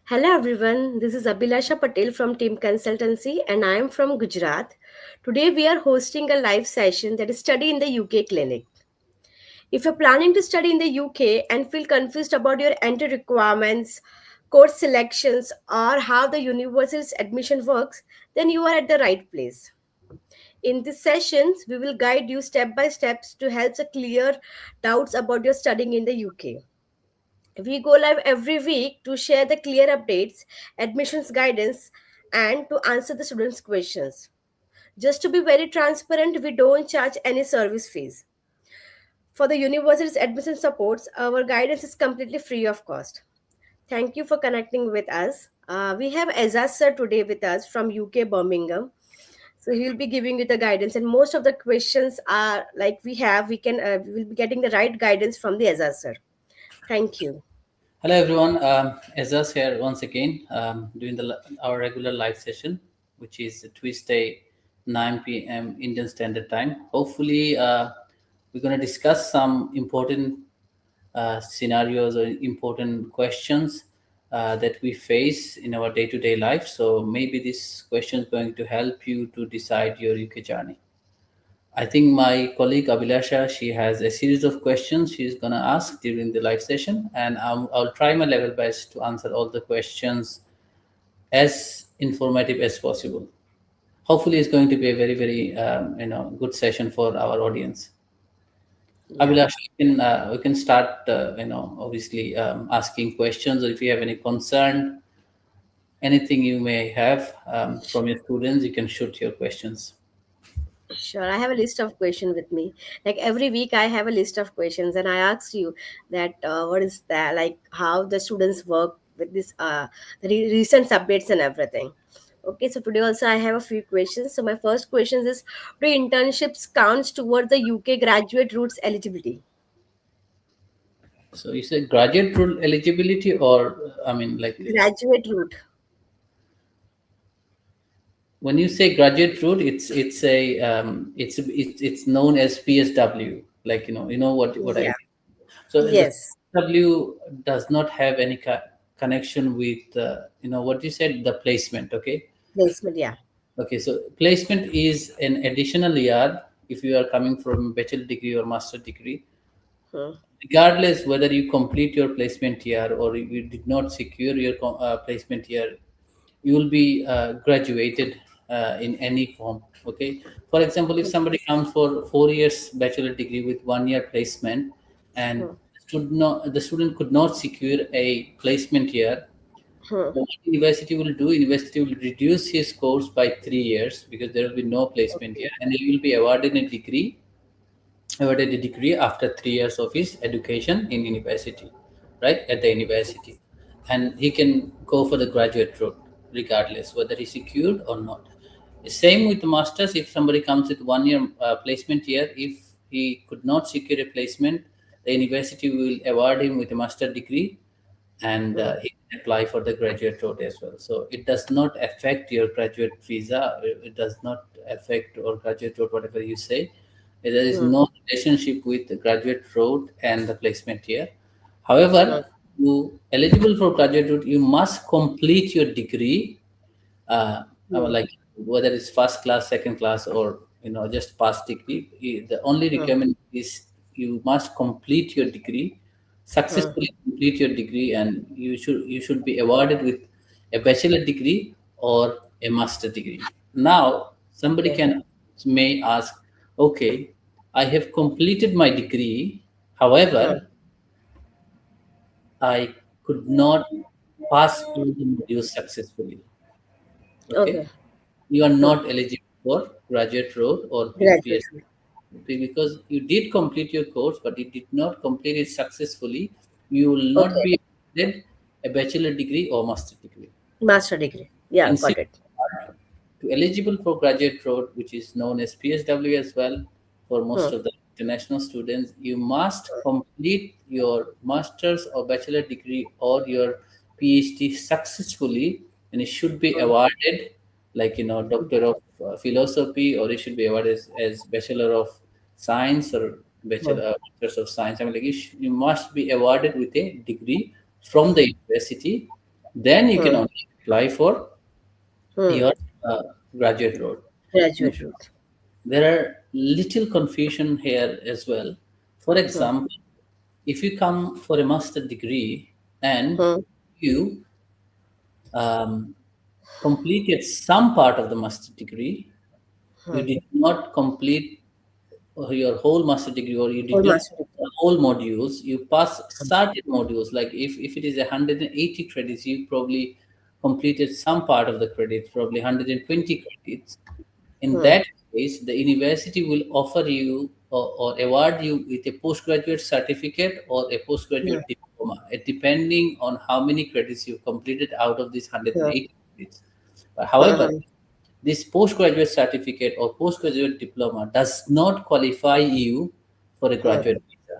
Hello everyone, this is 𝗟𝗶𝘃𝗲 from Team Consultancy and I am from Gujarat. Today we are hosting a live session that is Study in the UK Clinic. If you're planning to study in the UK and feel confused about your entry requirements, course selections, or how the university's admission works, then you are at the right place. In these sessions, we will guide you step by steps to help clear doubts about your studying in the UK. We go live every week to share the clear updates, admissions guidance, and to answer the students' questions. Just to be very transparent, we don't charge any service fees. For the university's admission supports, our guidance is completely free of cost. Thank you for connecting with us. We have Azaz sir today with us from UK Birmingham. So he will be giving you the guidance, and most of the questions are like we will be getting the right guidance from the Azaz sir. Thank you. Hello everyone, Ezas here once again doing our regular live session, which is Tuesday 9 p.m. Indian Standard Time. Hopefully, we're going to discuss some important scenarios or important questions that we face in our day-to-day life. So maybe this question is going to help you to decide your UK journey. I think my colleague Abhilasha, she has a series of questions she's going to ask during the live session, and I'll try my level best to answer all the questions as informative as possible. Hopefully, it's going to be a very, very good session for our audience. Yeah. Abhilasha, we can start, obviously asking questions, or if you have any concern, anything you may have from your students, you can shoot your questions. Sure, I have a list of questions with me. Like every week, I have a list of questions, and I asked you that what is that, like how the students work with this, recent updates and everything. Okay, so today also I have a few questions. So my first question is: do internships counts toward the UK graduate routes eligibility? So you said graduate rule eligibility, or I mean, like Graduate route. when you say graduate route, it's a it's known as PSW. Like you know what I Yeah. mean. So the Yes. PSW does not have any connection with what you said, the placement. Okay. Placement. Yeah. Okay. So placement is an additional year if you are coming from bachelor degree or master degree, Hmm. regardless whether you complete your placement year or you did not secure your placement year, you will be graduated in any form. Okay, for example, if somebody comes for 4 years bachelor degree with 1 year placement, and Hmm. the student could not secure a placement year, Hmm. what university will do, university will reduce his course by 3 years, because there will be no placement Okay. year, and he will be awarded a degree after 3 years of his education in university, right, at the university. And he can go for the graduate route regardless whether he secured or not. Same with the masters. If somebody comes with 1 year placement year, if he could not secure a placement, the university will award him with a master degree, and Hmm. he can apply for the graduate route as well. So it does not affect your graduate visa. It does not affect, or graduate route, whatever you say. There is Hmm. no relationship with the graduate route and the placement year. Hmm. However, you eligible for graduate route, you must complete your degree, Hmm. like whether it's first class, second class, or just pass degree. The only Hmm. requirement is you must complete your degree, Hmm. successfully complete your degree, and you should be awarded with a bachelor degree or a master degree. Now somebody Okay. may ask, okay, I have completed my degree, Hmm. however I could not pass all the modules successfully. Okay, Okay. you are Hmm. not eligible for graduate road or Graduate PS, route. because you did complete your course but you did not complete it successfully. You will not Okay. be awarded a bachelor degree or master degree. Master degree. Yeah, And got it. to eligible for graduate road, which is known as PSW as well, for most Hmm. of the international students, you must complete your master's or bachelor degree or your PhD successfully, and it should be Hmm. awarded, like Doctor of Philosophy, or it should be awarded as Bachelor of Science or Hmm. Bachelors of Science. I mean, like you must be awarded with a degree from the university, then you can Hmm. only apply for Hmm. your uh, graduate road. Graduate route. There are little confusion here as well. For Hmm. example, if you come for a master degree and Hmm. you um, completed some part of the master degree, you Hmm. did not complete your whole master degree, or you did Whole not master degree. the whole modules, you pass certain modules. Like if it is 180 credits, you probably completed some part of the credits, probably 120 credits. In Hmm. that case, the university will offer you or award you with a postgraduate certificate or a Hmm. postgraduate diploma, depending on how many credits you completed out of these Hmm. 180 credits. Hmm. However, Hmm. this postgraduate certificate or postgraduate diploma does not qualify you for a Hmm. graduate visa.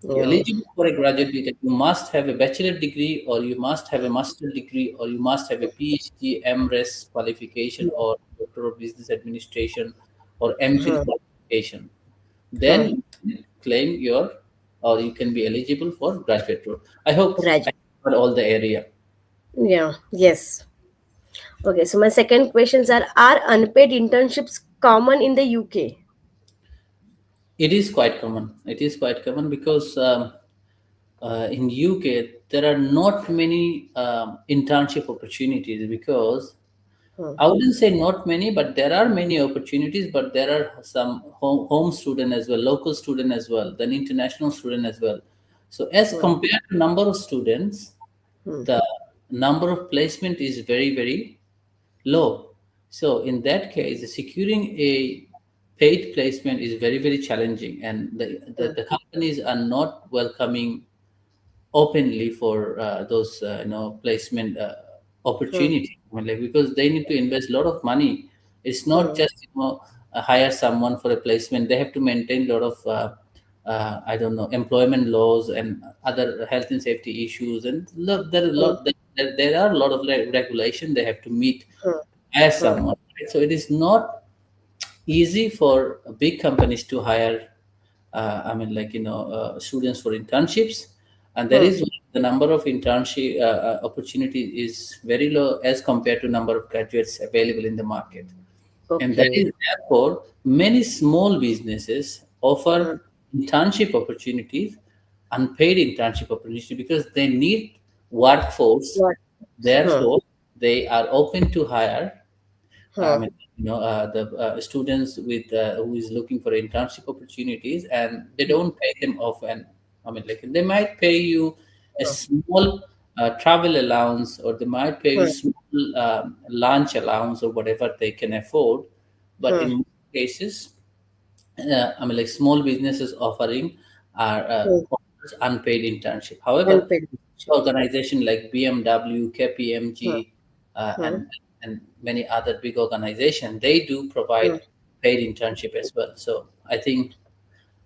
To Yeah. eligible for a graduate visa, you must have a bachelor degree, or you must have a master degree, or you must have a PhD, MRes qualification, or Doctor of Business Administration, or MPhil Hmm. qualification. Then Hmm. you can claim your, or you can be eligible for graduate road. I hope I Graduate. covered all the area. Yeah. Yes. Okay. So my second questions are unpaid internships common in the UK? It is quite common. It is quite common because in UK there are not many internship opportunities, because Hmm. I wouldn't say not many, but there are many opportunities. But there are some home student as well, local student as well, then international student as well. So as Hmm. compared to number of students, Hmm. the number of placement is very very low. So in that case, securing a paid placement is very very challenging, and Hmm. the companies are not welcoming openly for those placement Hmm. opportunity. I mean, like, because they need to invest a lot of money. It's not Hmm. just hire someone for a placement. They have to maintain a lot of I don't know, employment laws and other health and safety issues, and Hmm. there are a lot of regulation they have to meet Hmm. as Hmm. someone, right? So it is not easy for big companies to hire students for internships. And there Hmm. is the number of internship opportunity is very low as compared to number of graduates available in the market. And that Okay. is therefore many small businesses Hmm. offer internship opportunities, unpaid internship opportunities, because they need workforce. What? Hmm. Therefore they are open to hire I Hmm. mean, the students with who is looking for internship opportunities, and they don't pay them off. And I mean, like, they might pay you a small travel allowance, or they might pay you Hmm. small lunch allowance, or whatever they can afford. But Hmm. in most cases, like, small businesses offering are Hmm. offers unpaid internship. However, Unpaid internships. organization like BMW, Hmm. KPMG, Hmm. and many other big organizations, they do Hmm. provide paid internship as well. So I think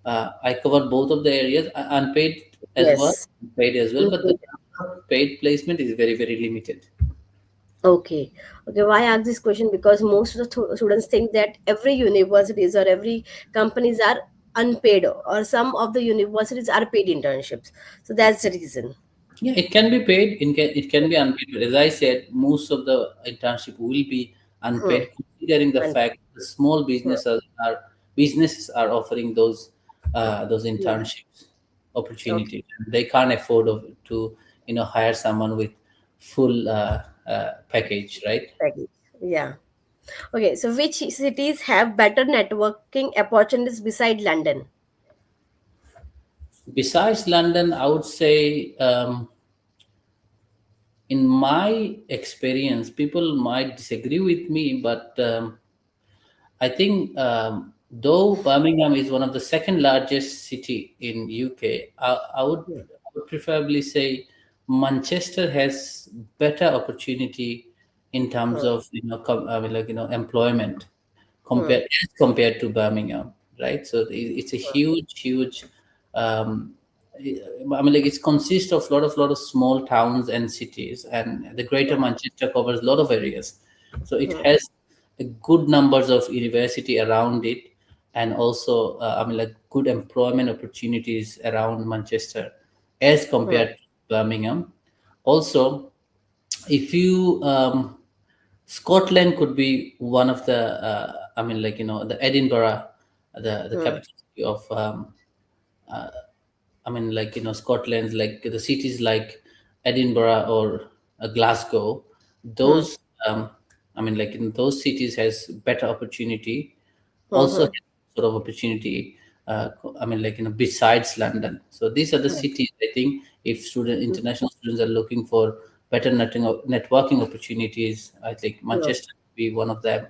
I covered both of the areas, unpaid as well, Yes. paid as well, but the Unpaid. number of paid placement is very very limited. Okay. Okay. Why I ask this question? Because most of the students think that every universities or every companies are unpaid, or some of the universities are paid internships. So that's the reason. Yeah, it can be paid. It can be unpaid. But as I said, most of the internship will be Hmm. unpaid, considering the Unpaid. fact the small Hmm. businesses are offering those Hmm. internships Okay. opportunities. They can't afford to hire someone with full package, right? Package. Yeah. Okay. So which cities have better networking opportunities beside London? Besides London, I would say, in my experience, people might disagree with me, but I think, though Birmingham is one of the second largest city in UK, Hmm. I would preferably say Manchester has better opportunity in terms Hmm. of employment, Hmm. compared to Birmingham, right? So it's a huge. Um, it consists of lot of small towns and cities, and the Greater Hmm. Manchester covers a lot of areas. So it Hmm. has a good numbers of university around it, and also good employment opportunities around Manchester as Hmm. compared to Birmingham. Also, if you Scotland could be one of the I mean, like, the Edinburgh, the Hmm. capital city of I mean, like, Scotland, like the cities like Edinburgh or Glasgow, Hmm. those I mean, like, in those cities has better opportunity, Hmm. also Hmm. has sort of opportunity. I mean, like, besides London. So these are the Hmm. cities, I think, if international students are looking for better networking opportunities, I think Hmm. Manchester would be one of them,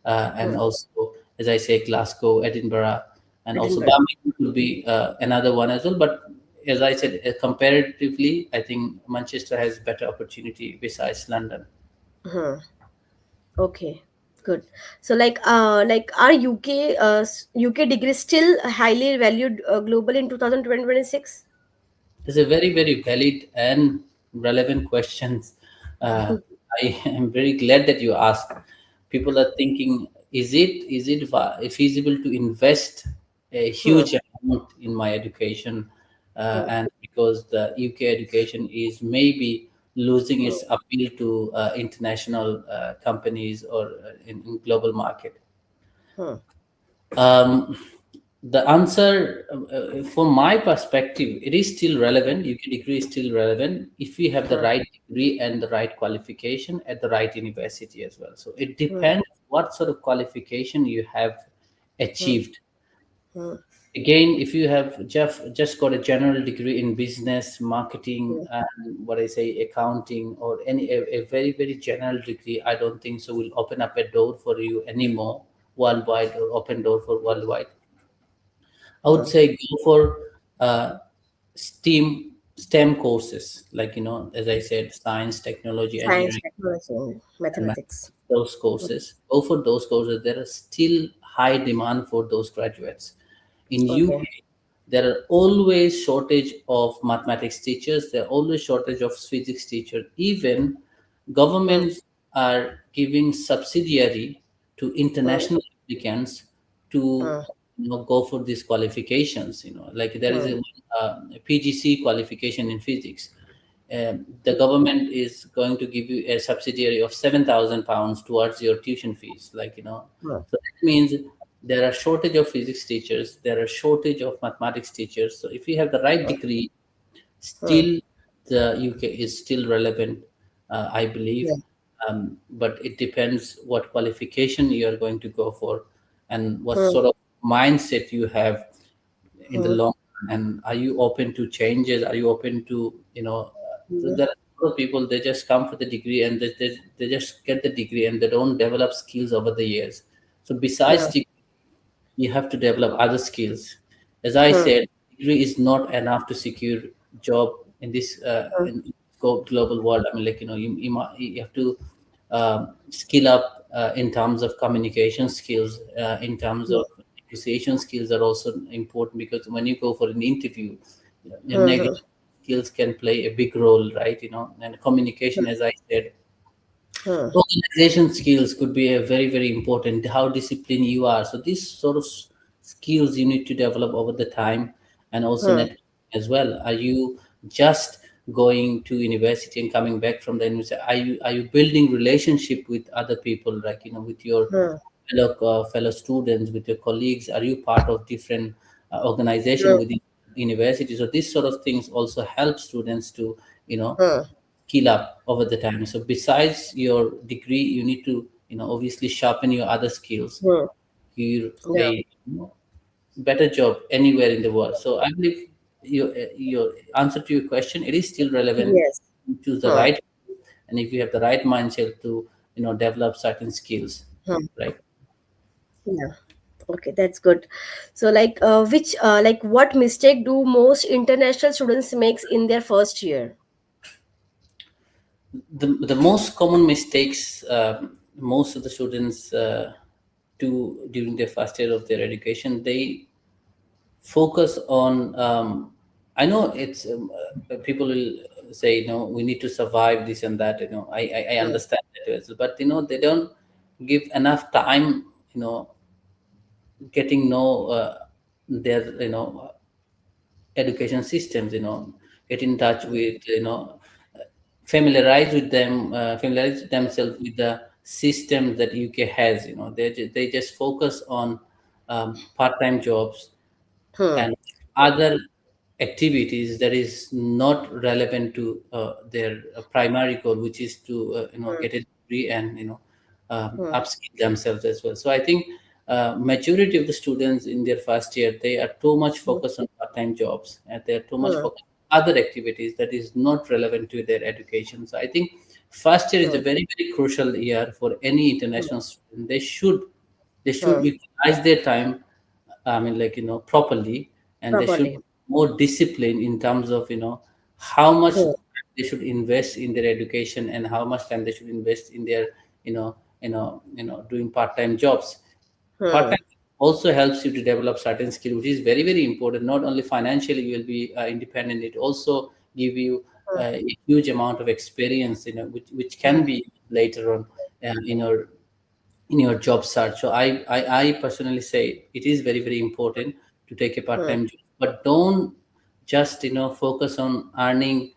and Hmm. also, as I say, Glasgow, Edinburgh, and also Edinburgh. Birmingham will be another one as well. But as I said, comparatively, I think Manchester has better opportunity besides London. Hmm. Okay, good. So like are UK degrees still highly valued globally in 2026? It's a very, very valid and relevant questions. I am very glad that you asked. People are thinking, is it feasible to invest a Hmm. huge amount in my education? Hmm. And because the UK education is maybe losing Hmm. its appeal to international companies or in global market. Hmm. Um, the answer, from my perspective, it is still relevant. UK degree is still relevant if we have the Hmm. right degree and the right qualification at the right university as well. So it Hmm. depends what sort of qualification you have Hmm. achieved. Hmm. Again, if you have just got a general degree in business, marketing, Hmm. and what I say, accounting, or a very, very general degree, I don't think so will open up a door for you anymore worldwide, or open door for worldwide. I would Hmm. say go for uh, STEM courses, like, as I said, science, technology, Science, engineering, technology, and and mathematics. those courses. Go for those courses. There is still high demand for those graduates. In Okay. UK, there are always shortage of mathematics teachers. There are always shortage of physics teachers. Even Hmm. governments are giving subsidiary to Hmm. international applicants to, Hmm. go for these qualifications. Like there is Hmm. a PGC qualification in physics. The government is going to give you a subsidiary of £7,000 towards your tuition fees. Like, Hmm. so that means there are shortage of physics teachers, there are shortage of mathematics teachers. So if you have the right degree, Hmm. still the UK is still relevant, I believe. Yeah. But it depends what qualification you are going to go for, and what Hmm. sort of mindset you have in the Hmm. long run. And are you open to changes? Are you open to, so Hmm. there are a lot of people, they just come for the degree, and they just get the degree, and they don't develop skills over the years. So besides Yeah. degree, you have to develop other skills. As I Hmm. said, degree is not enough to secure job in this Hmm. global world. I mean, like, you have to skill up in terms of communication skills, in terms Hmm. of negotiation skills are also important, because when you go for an interview, your Hmm. Hmm. negotiation skills can play a big role, right? And communication, as I said, Hmm. organization skills could be a very, very important, how disciplined you are. So these sort of skills you need to develop over the time. And also Hmm. networking as well. Are you just going to university and coming back from the university? Are you building relationship with other people, like, with your Hmm. fellow students, with your colleagues? Are you part of different organization Hmm. within university? So these sort of things also help students to, you know Hmm. skill up over the time. So besides your degree, you need to, obviously sharpen your other skills. Hmm. You Yeah. a better job anywhere in the world. So I believe your answer to your question, it is still relevant. Yes. You choose the Hmm. right, and if you have the right mindset to, develop certain skills, Hmm. right? Yeah. Okay, that's good. So like what mistake do most international students makes in their first year? The most common mistakes most of the students do during their first year of their education, they focus on, I know it's, people will say, we need to survive this and that. I Hmm. understand that as well, but they don't give enough time, you know getting know their, education systems, get in touch with, familiarize themselves with the system that UK has. They just focus on part-time jobs Hmm. and other activities that is not relevant to their primary goal, which is to Hmm. get a degree and Hmm. upskill themselves as well. So I think majority of the students in their first year, they are too much Hmm. focused on part-time jobs, and they are too much Hmm. focused on other activities that is not relevant to their education. So I think first year is a Hmm. very crucial year for any Hmm. international student. They should Hmm. utilize their time, I mean, like, properly, and they should Properly. be more disciplined in terms of, how much Hmm. they should invest in their education and how much time they should invest in their, doing part-time jobs. Hmm. Part-time also helps you to develop certain skill, which is very important. Not only financially you will be independent, it also give you Hmm. a huge amount of experience, which Hmm. can be later on in your job search. So I personally say it is very important to take a Hmm. part-time job, but don't just focus on earning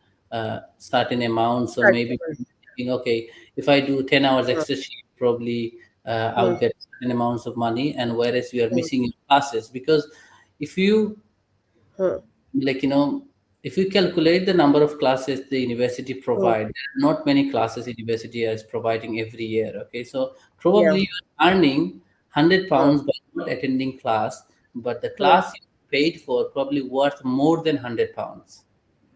certain amounts, or maybe Certain. thinking, okay, if I do 10 hours Hmm. extra shift, probably I'll Hmm. get certain amounts of money, and whereas you are Hmm. missing your classes. Because if you Hmm. like if you calculate the number of classes the university Hmm. provide, there are not many classes university is providing every year. Okay, so Yeah. probably you're earning 100 Hmm. pounds by not attending class, but the Hmm. class you paid for probably worth more than 100 pounds,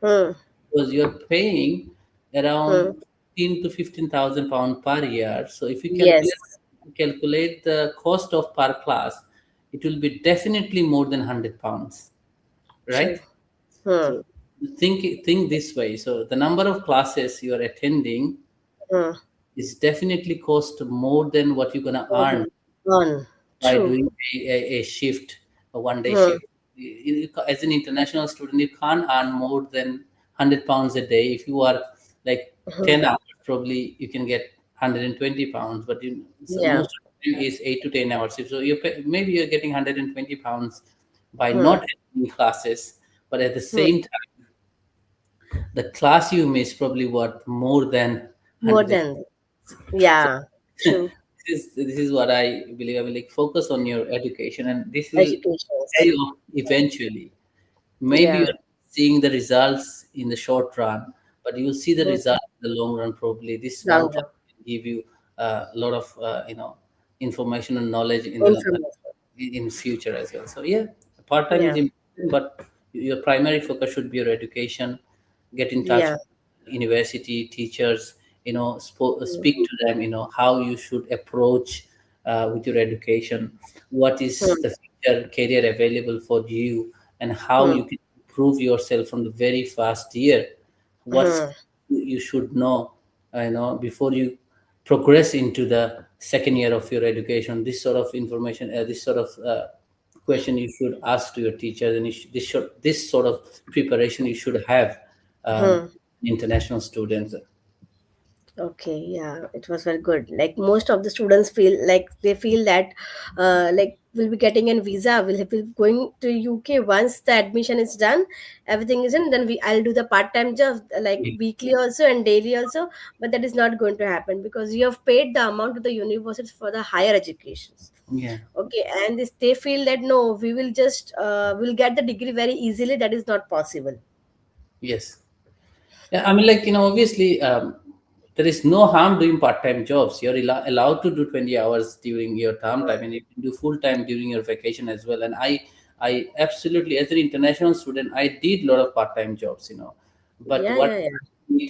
Hmm. because you're paying Hmm. around 15 to 15,000 pound per year. So if you Yes. calculate the cost of per class, it will be definitely more than 100 pounds, True. right? Hmm. So think this way. So the number of classes you are attending Hmm. is definitely cost more than what you're gonna More earn than one. by True. doing a shift, a 1 day Hmm. shift. As an international student, you can't earn more than 100 pounds a day. If you are like Hmm. 10 hours, probably you can get 120 pounds. But so Yeah. most of the time is 8 to 10 hours. So maybe you're getting 120 pounds by Hmm. not attending classes, but at the Hmm. same time the class you miss probably worth more than More 100. than. So Yeah. True. this is what I believe. I will like focus on your education, and this will pay Educations. off eventually. Maybe Yeah. you're seeing the results in the short run, but you'll see the Hmm. result in the long run. Probably this one Long class term. can give you a lot of information and knowledge Information. in future as well. So yeah, part time is Yeah. important, but your primary focus should be your education. Get in touch Yeah. with university teachers. Hmm. Speak to them. How you should approach with your education. What is Hmm. the future career available for you, and how Hmm. you can improve yourself from the very first year. What Hmm. you should know, before you progress into the second year of your education. This sort of information, this sort of question you should ask to your teachers, and this sort of preparation you should have, Hmm. international students. Okay, yeah, it was very good. Like most of the students feel like they feel that, like we'll be getting a visa, we'll be going to UK once the admission is done, everything is in. Then I'll do the part time job like weekly also and daily also. But that is not going to happen because you have paid the amount to the universities for the higher educations. Yeah. Okay, and this they feel that no, we will just will get the degree very easily. That is not possible. Yes. Yeah, I mean, like, obviously, there is no harm doing part-time jobs. You're allowed to do 20 hours during your term time, and you can do full-time during your vacation as well. And I absolutely, as an international student, I did a lot of part-time jobs, but Yeah, what yeah, yeah.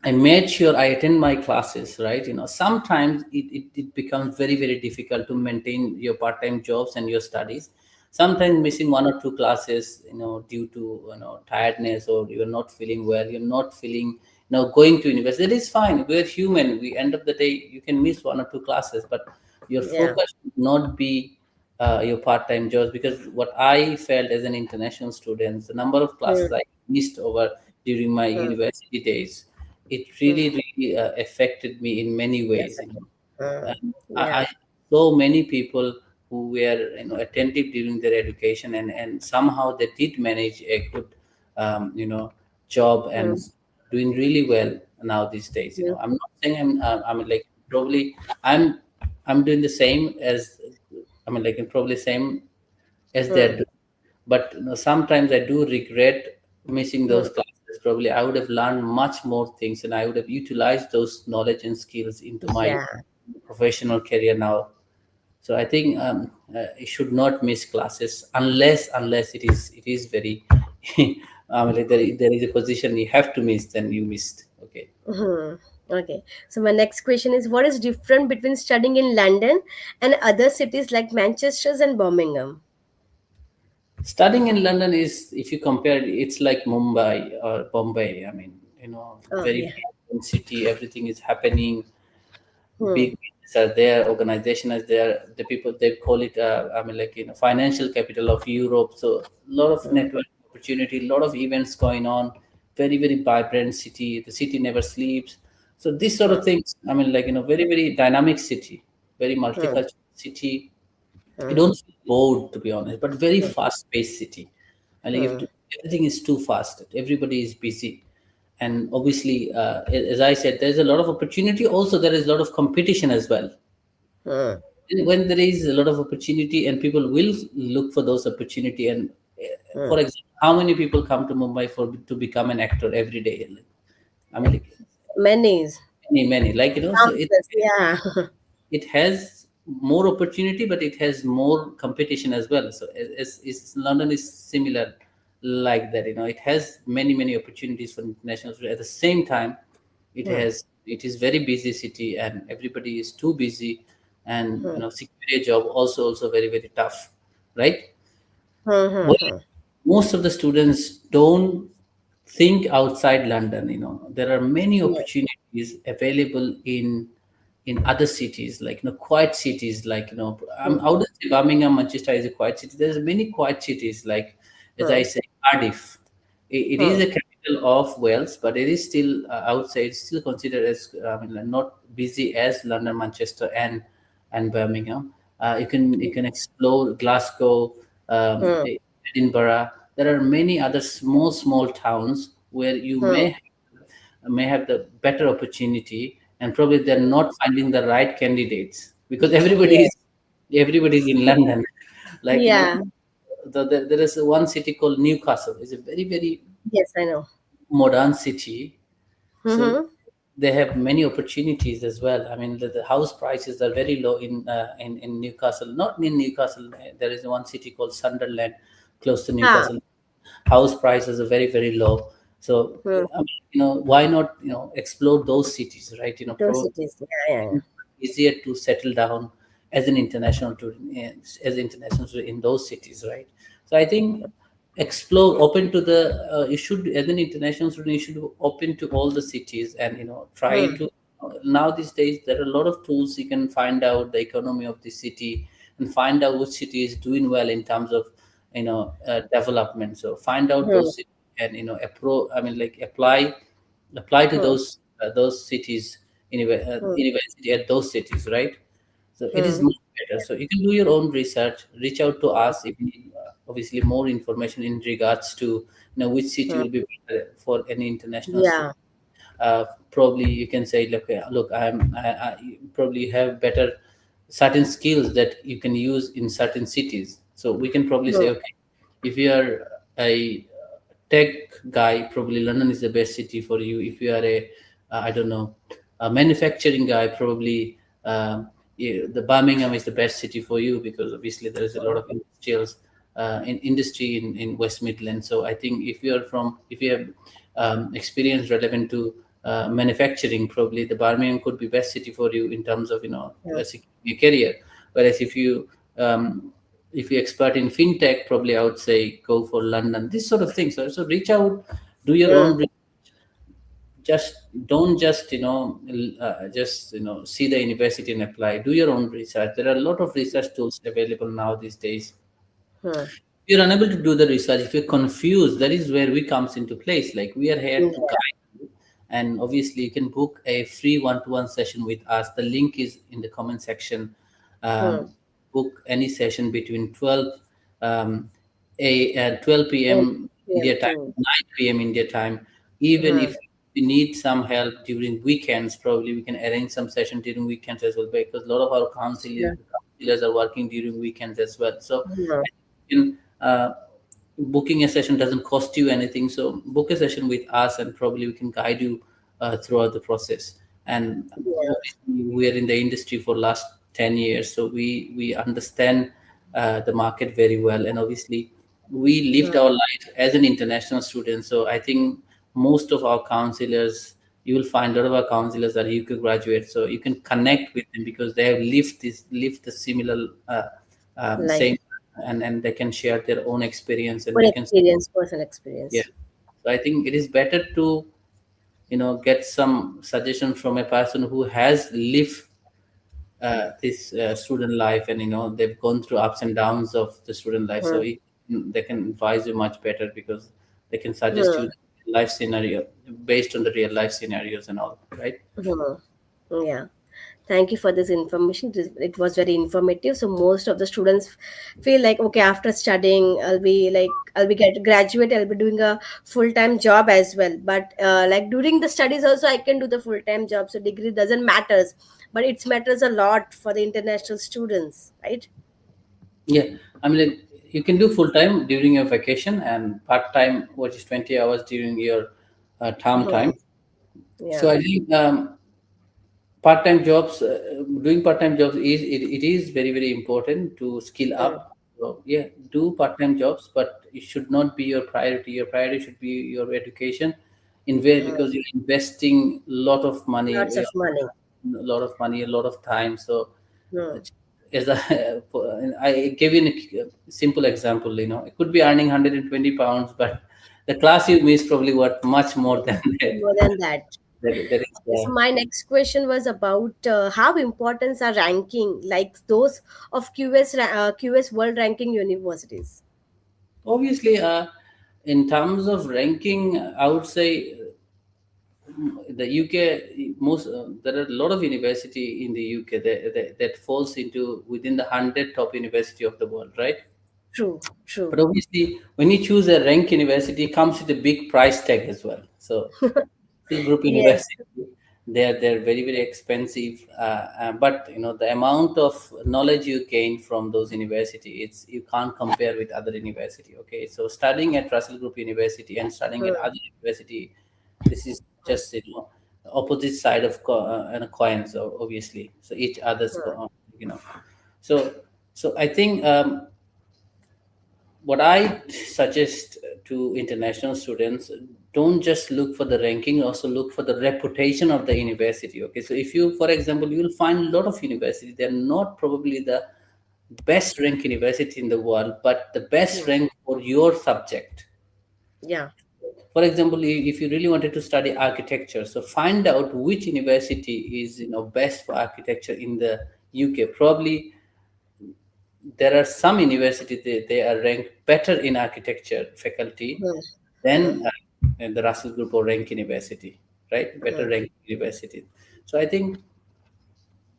I made sure I attend my classes, right? Sometimes it becomes very difficult to maintain your part-time jobs and your studies. Sometimes missing one or two classes, due to tiredness, or you're not feeling well, you're not feeling, going to university. That is fine. We're human. We end of the day, you can miss one or two classes, but your Yeah. focus should not be your part-time jobs. Because what I felt as an international student, the number of Hmm. classes I missed over during my Hmm. university days, it Hmm. really affected me in many ways. Yes. I Yeah. saw many people who were attentive during their education, and somehow they did manage a good job, Hmm. and doing really well now these days. Mm. I'm not saying I'm like probably I'm I'm doing the same as like probably same as they're Mm. doing. But sometimes I do regret missing Mm. those classes. Probably I would have learned much more things, and I would have utilized those knowledge and skills into my Yeah. professional career now. So I think you should not miss classes unless it is very like there is a position you have to miss, then you missed. Okay. Mhm. Okay. So my next question is, what is different between studying in London and other cities like Manchester and Birmingham? Studying in London is, if you compare it, it's like Mumbai or Bombay. I mean, Oh very yeah. vibrant city. Everything is happening. Hmm. Big businesses are there. Organization is there. The people, they call it. Like financial capital of Europe. So a lot of Hmm. network opportunity. A lot of events going on. Very very vibrant city. The city never sleeps. So these sort Hmm. of things. Very very dynamic city. Very Hmm. multicultural city. You Hmm. don't feel bored, to be honest, but very Hmm. fast-paced city. And you have Hmm. to, everything is too fast. Everybody is busy, and obviously, as I said, there's a lot of opportunity. Also, there is a lot of competition as well. Hmm. When there is a lot of opportunity, and people will look for those opportunity, and Hmm. for example, how many people come to Mumbai for to become an actor every day? Like, Many. many, so Countless. Yeah. it has more opportunity, but it has more competition as well. So London is similar like that. It has many many opportunities for international students. At the same time, Hmm. it is very busy city, and everybody is too busy, and Hmm. secure a job also very very tough, right? Hmm. Hmm. Well, Hmm. most of the students don't think outside London. There are many Yeah. opportunities available in other cities, like quiet cities, like Hmm. I wouldn't say Birmingham, Manchester is a quiet city. There's many quiet cities, like as I Hmm. say, Cardiff. It is Hmm. a capital of Wales, but it is still, I would say, it's still considered as like, not busy as London, Manchester, and Birmingham. You can explore Glasgow, Hmm. Edinburgh. There are many other small towns where you Hmm. may have the better opportunity, and probably they're not finding the right candidates because Yeah. everybody is in London. like you know Yeah. there is one city called Newcastle. It's a very very Yes, I know. modern city. So Mm-hmm. they have many opportunities as well. I mean, the house prices are very low in Newcastle. Not in Newcastle. There is one city called Sunderland, close to Ah. Newcastle. House prices are very very low. So Hmm. why not explore those cities, right? Those cities. Yeah. Yeah. Yeah. Easier to settle down as an international student, as international student in those cities, right? So I think explore, open to the you should, as an international student, you should be open to all the cities, and try Hmm. to now these days there are a lot of tools. You can find out the economy of the city and find out which city is doing well in terms of development. So find out Hmm. those cities, and like apply to Hmm. those cities, Hmm. university at those cities, right? So it is Hmm. much better. So you can do your own research, reach out to us if you need obviously more information in regards to which city Hmm. will be better for any international student. Yeah. Probably you can say, look, I probably have better certain skills that you can use in certain cities. So we can probably Hmm. say, okay, if you are a tech guy, probably London is the best city for you. If you are a I don't know, a manufacturing guy, probably the Birmingham is the best city for you, because obviously there is a lot of industrials in industry in West Midlands. So I think if you have experience relevant to manufacturing, probably the Birmingham could be best city for you in terms of Hmm. securing a career. Whereas if you're expert in fintech, probably I would say go for London. This sort of thing. So reach out, do your Hmm. own. Just don't just see the university and apply. Do your own research. There are a lot of research tools available now these days. Hmm. If you're unable to do the research, if you're confused, that is where we comes into place. Like, we are here Yeah. to guide you, and obviously you can book a free one-to-one session with us. The link is in the comment section. Hmm. Book any session between 12 Yeah. p.m. Yeah. India time, Hmm. 9 p.m. India time. Even Hmm. if we need some help during weekends, probably we can arrange some session during weekends as well, because a lot of our Yeah. counselors are working during weekends as well. So Yeah. in, booking a session doesn't cost you anything, so book a session with us and probably we can guide you throughout the process. And Yeah. obviously we are in the industry for last 10 years, so we understand the market very well, and obviously we lived Yeah. our life as an international student. So I think most of our counselors, you will find a lot of our counselors are UK graduates, so you can connect with them because they have lived the similar Like same, and they can share their own experience and own they can, experience, personal yeah. experience. So I think it is better to get some suggestion from a person who has lived this student life, and they've gone through ups and downs of the student life, so Hmm. they can advise you much better because they can suggest Hmm. you the life scenario based on the real life scenarios and all, right? Hmm. Yeah. Thank you for this information. It was very informative. So most of the students feel like, okay, after studying, I'll be get graduate. I'll be doing a full time job as well. But like during the studies also, I can do the full time job. So degree doesn't matters, but it matters a lot for the international students, right? Yeah, I mean, like, you can do full time during your vacation and part time, which is 20 hours during your term Hmm. time. So Yeah. I think part-time jobs, doing part-time jobs it is very very important to skill Hmm. up. So yeah, do part-time jobs, but it should not be your priority. Your priority should be your education, in way, Hmm. because you're investing a lot of money, Lots of money. a lot of time. So uh, Hmm. as I gave you a simple example, it could be earning 120 pounds, but the class you miss probably worth much more than that. More than that. That is Okay, so my next question was about how important are ranking, like those of QS World Ranking universities. obviously, in terms of ranking, I would say the UK, most there are a lot of university in the UK that falls into within the 100 top university of the world, right? True, But true. obviously, when you choose a rank university, it comes with a big price tag as well. So Russell Group Yes. University, they're very very expensive, but the amount of knowledge you gain from those universities, it's you can't compare with other university. Okay, so studying at Russell Group University and studying at Hmm, other university, this is just the opposite side of a coin. So obviously, so each other's hmm, you know, so I think. What I suggest to international students, don't just look for the ranking, also look for the reputation of the university. Okay, so if you, for example, you will find a lot of university, they're not probably the best ranked university in the world, but the best hmm. rank for your subject. Yeah. For example, if you really wanted to study architecture, so find out which university is best for architecture in the UK. Probably there are some universities, they are ranked better in architecture faculty Hmm, hmm, than the Russell Group or rank university, right? Better hmm, ranked university. So I think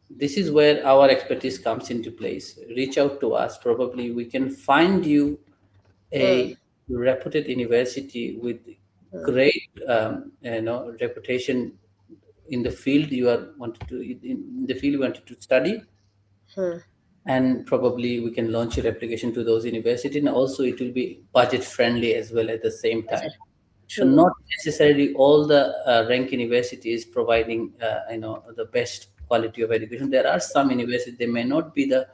this is where our expertise comes into place. Reach out to us. Probably we can find you hmm, a reputed university with hmm, great reputation in the field you are wanted to in the field you wanted to study, hmm. and probably we can launch your application to those universities, and also it will be budget friendly as well at the same time. So True. not necessarily all the rank universities providing the best quality of education. There are some universities, they may not be the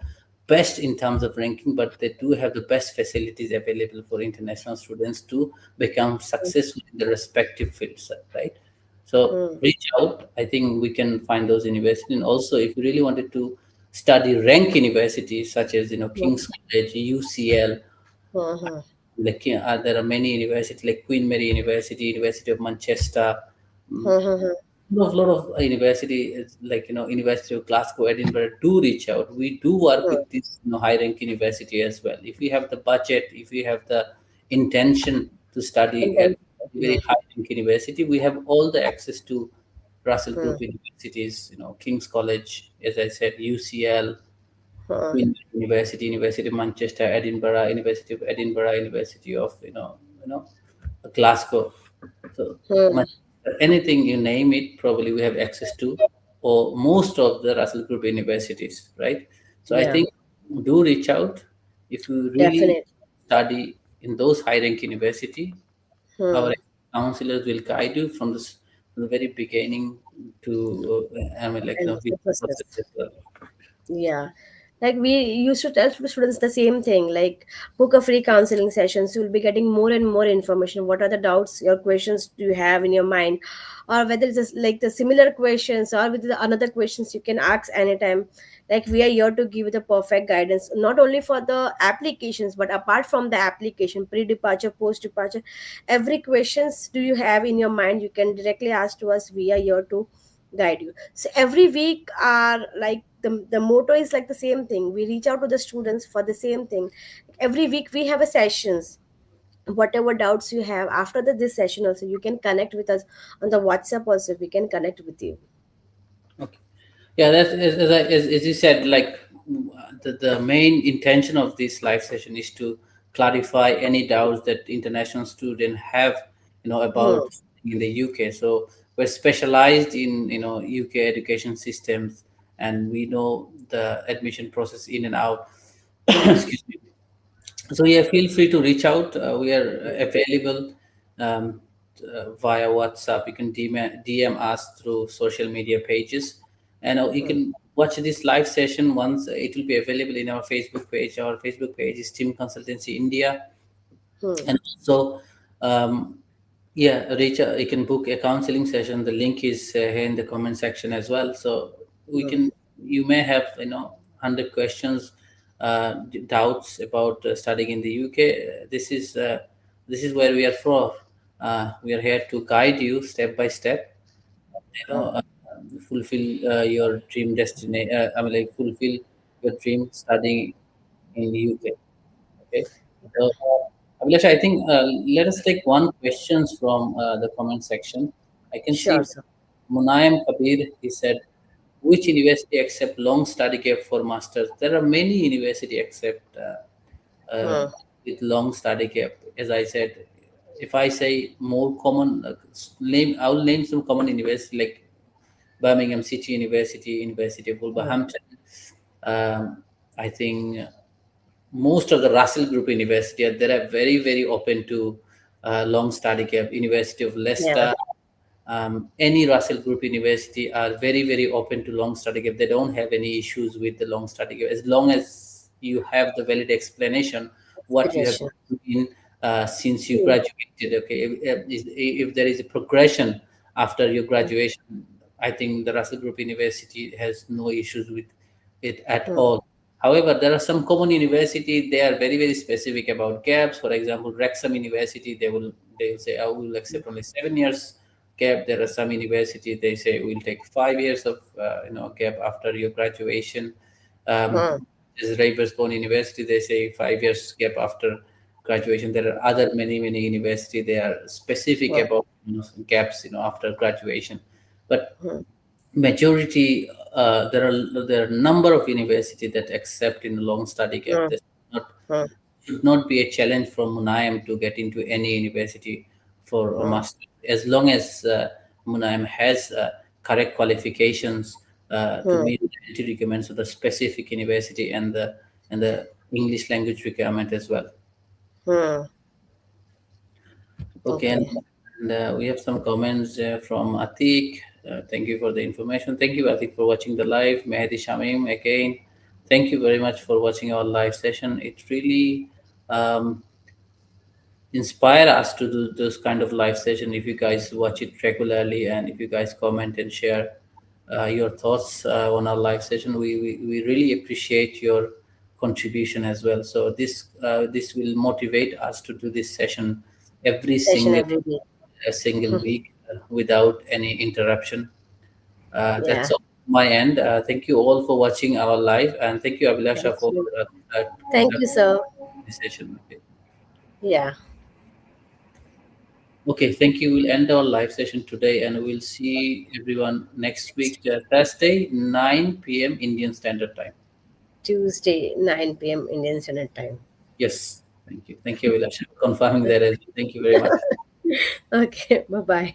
best in terms of ranking, but they do have the best facilities available for international students to become successful in the respective fields, right? So Hmm, reach out. I think we can find those universities. And also, if you really wanted to study rank universities such as hmm, King's College, UCL, hmm, hmm, like there are many universities like Queen Mary University, University of Manchester, mm, hmm, hmm, lot of university like University of Glasgow, Edinburgh, do reach out. We do work hmm. with this high rank university as well. If we have the budget, if we have the intention to And study then, at very high rank university, we have all the access to Russell hmm, Group universities, King's College, as I said, UCL, hmm, Queen University, University of Manchester, Edinburgh, University of Edinburgh, University of Glasgow. So hmm. much. anything you name it, probably we have access to, or most of the Russell Group universities, right? So I Yeah, think do reach out if you really definitely. study in those high rank university. Our Hmm. counselors will guide you from the very beginning to I mean, like, And with the the process process. as well. Yeah. Like we used to tell students the same thing, like book a free counseling sessions. You'll be getting more and more information. What are the doubts, your questions do you have in your mind? Or whether it's just like the similar questions or with the another questions you can ask anytime. Like we are here to give you the perfect guidance, not only for the applications, but apart from the application, pre-departure, post-departure, every questions do you have in your mind, you can directly ask to us. We are here to guide you. So every week are like the motto is like the same thing, we reach out to the students for the same thing. Every week we have a sessions. Whatever doubts you have after this session also, you can connect with us on the WhatsApp also, we can connect with you. Okay. Yeah, that's as you said, like the main intention of this live session is to clarify any doubts that international students have, Hmm. about in the UK. So we're specialized in UK education systems, and we know the admission process in and out. Excuse me. So yeah, feel free to reach out. We are available via WhatsApp. You can DM us through social media pages, and you Hmm. can watch this live session once. It will be available in our Facebook page. Our Facebook page is Team Consultancy India, Hmm. and also, um, yeah, reach out. You can book a counseling session. The link is here in the comment section as well. So we Hmm. can. You may have 100 questions, doubts about studying in the UK. This is where we are from. We are here to guide you step by step. Hmm. Fulfill your dream destination. I mean, like, fulfill your dream studying in the UK. Okay. So, Abhilash, I think let us take one questions from the comment section. I can Sure, see sir. 𝗟𝗶𝘃𝗲, he said, which university accept long study gap for masters? There are many university accept Hmm. with long study gap. As I said, if I say more common name, I will name some common university like Birmingham City University, University of Hmm. Wolverhampton. I think most of the Russell Group University, they are very, very open to long study gap. University of Yeah. Leicester, any Russell Group University are very, very open to long study gap. They don't have any issues with the long study gap as long as you have the valid explanation what you have Explanation. been doing since you Hmm. graduated. Okay, if there is a progression after your graduation, I think the Russell Group University has no issues with it at Hmm. all. However, there are some common university, they are very, very specific about gaps. For example, Wrexham University, they will say, I will accept only 7 years gap. There are some university, they say we'll take 5 years of gap after your graduation. Hmm. This is Ravensbourne University, they say 5 years gap after graduation. There are other many university, they are specific Hmm. about gaps after graduation. But Hmm. majority, there are number of universities that accept in the long study gap. Hmm. This Hmm. should not be a challenge for Munayam to get into any university for a Hmm. master, as long as Munayam has correct qualifications to Hmm. meet the entry requirements of the specific university and the English language requirement as well. Hmm. Okay, and, Okay. we have some comments from Atik. Thank you for the information. Thank you, Atik, for watching the live. Mehdi Shamim, again, thank you very much for watching our live session. It really um, inspire us to do this kind of live session. If you guys watch it regularly and if you guys comment and share your thoughts on our live session, we really appreciate your contribution as well. So this will motivate us to do this session every Session single every week. a single week without any interruption. Yeah. That's all on my end. Thank you all for watching our live, and thank you, Abhilasha, Thank for you. uh, Thank you, sir. this session. Okay. Yeah. Okay, thank you. We'll end our live session today, and we'll see everyone next week, Thursday, 9 p.m. Indian Standard Time. Tuesday, 9 p.m. Indian Standard Time. Yes, thank you. Thank you, Abhilasha, for confirming that as well. Thank you very much. Okay. Bye bye.